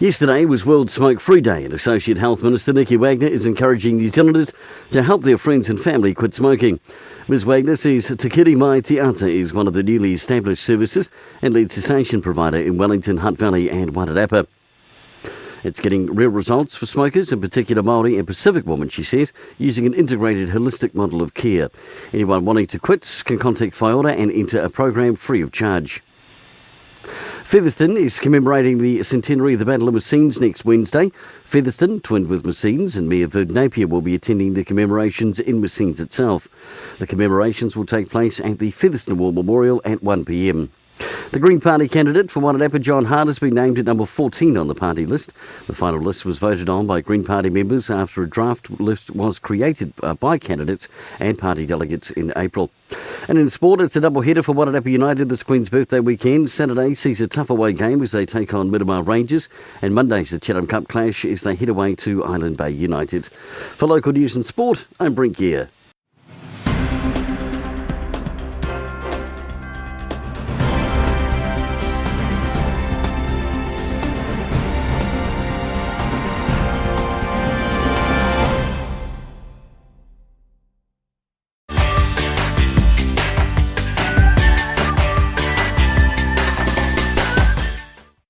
Yesterday was World Smoke Free Day, and Associate Health Minister Nikki Wagner is encouraging New Zealanders to help their friends and family quit smoking. Ms Wagner says Te Kiri Mai Te Ata is one of the newly established services and lead cessation provider in Wellington, Hutt Valley and Wairarapa. It's getting real results for smokers, in particular Māori and Pacific women, she says, using an integrated holistic model of care. Anyone wanting to quit can contact Whaiora and enter a program free of charge. Featherston is commemorating the centenary of the Battle of Messines next Wednesday. Featherston, twinned with Messines, and Mayor Virg Napier will be attending the commemorations in Messines itself. The commemorations will take place at the Featherston War Memorial at 1 p.m. The Green Party candidate for Wairarapa, John Hart, has been named at number 14 on the party list. The final list was voted on by Green Party members after a draft list was created by candidates and party delegates in April. And in sport, it's a double-header for Wairarapa United this Queen's Birthday weekend. Saturday sees a tough away game as they take on Miramar Rangers, and Monday's the Chatham Cup clash as they head away to Island Bay United. For local news and sport, I'm Brent Gare.